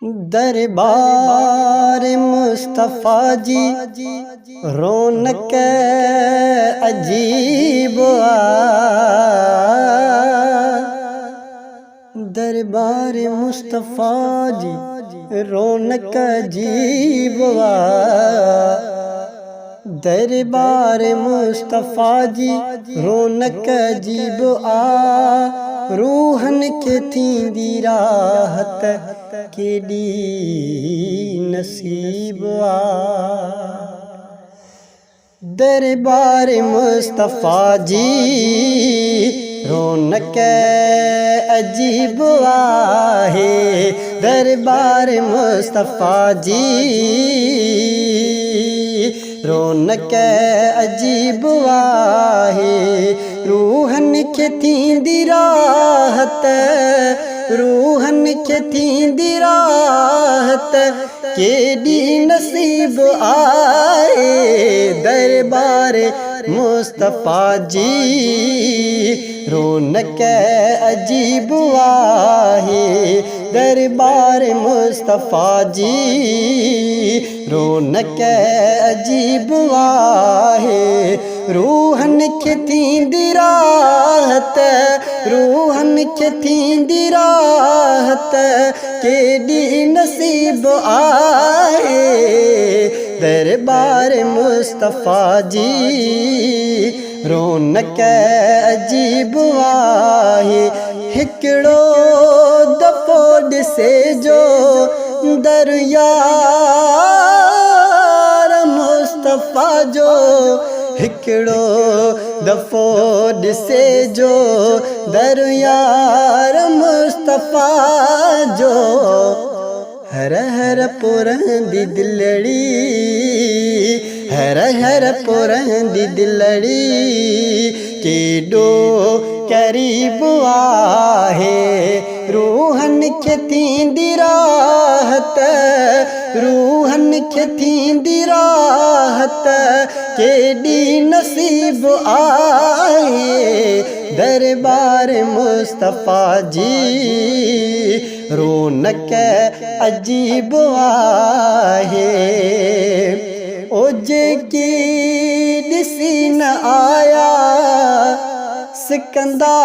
दरबार मुस्तफ़ा जी रौनक अजीब दरबार मुस्तफ़ा जी रौनक अजीब दरबार मुस्तफ़ा जी रौनक अजीब रूहन के थींदी राहत केडी नसीब दरबार मुस्तफ़ा जी रौनक अजीब आहे दरबार मुस्तफ़ा जी रौनक अजीब आहे रूहन के थींदी राहत रूहन के थींदी राहत केडी नसीब आए दरबार मुस्तफ़ा जी रौनक अजीब आहे दरबार मुस्तफ़ा जी रौनक अजीब आहे रूहन के थींदी राहत रूहन के थींदी राहत केडी नसीब आए दरबार मुस्तफ़ा जी रौनक अजीब आहे हिकड़ो दफ़ो ॾिसे जो दरिया मुस्तफ़ा जो हिकड़ो दफ़ो ॾिसे जो दरयार मुस्तफ़ा जो हर हर पुरंदी दिलड़ी हर हर पुरंदी दिलड़ी केडो करीब आहे रूहन के थींदी राहत रूहन के थींदी राहत केडी नसीब आए दरबार मुस्तफ़ा जी रौनक अजीब आहे ओ जेकी ॾिसी न आया सिकंदा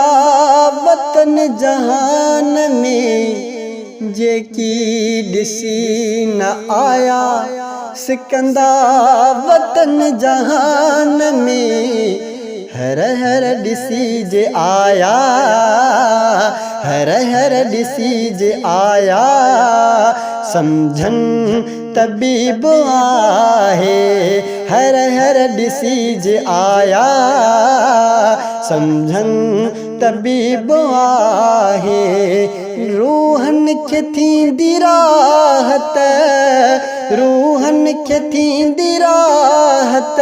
वतन जहान में जेकी ॾिसी न आया सिकंदा वतन जहान में हर हर ॾिसी जे आया हर हर ॾिसी जे आया समझन तबीब आहे हर हर ॾिसी जे आया समझन तबीब आहे रूहन के थींदी राहत रूहन के थींदी राहत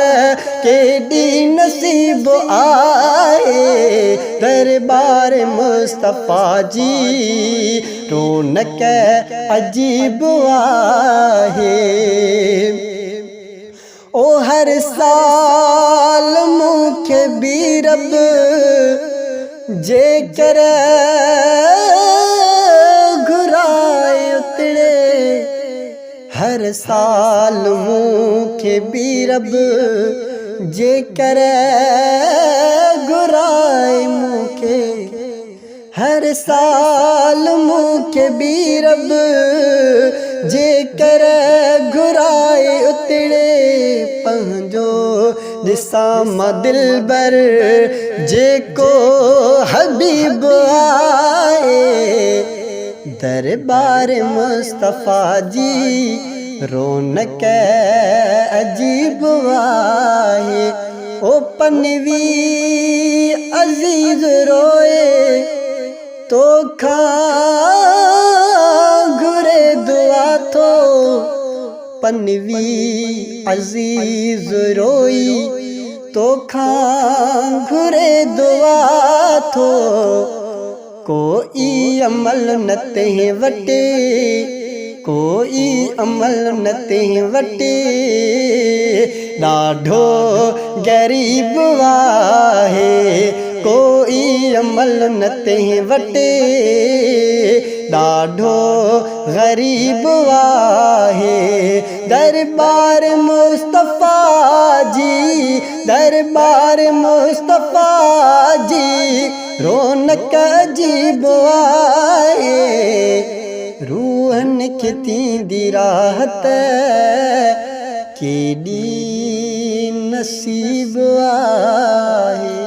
केडी नसीब आए दरबार मुस्तफ़ा जी रौनक अजीब आहे ओ हर साल मूंखे भी रब जे कर घुराए उतरे हर साल मूंखे भी रब जे कर घुराए मूंखे हर साल मूंखे भी रब जे कर घुराए उतरे पंहिंजो ॾिसां मां दिलबर जेको हबीब आए दरबार मुस्तफ़ा जी रौनक अजीब आहे ओ पनवी अजीज रोए तो घुरे दुआ थो पनवी अजीज रोई तो घुरे दुआ थो कोई अमल न ते वटे कोई अमल न ते वटे ॾाढो गरीब आहे कोई अमल न ते वटे ॾाढो ग़रीब आहे। दरबार मुस्तफ़ा जी, दरबार मुस्तफ़ा जी रौनक अजीब आहे। रूहनि खे थींदी राहत केॾी नसीब आहे।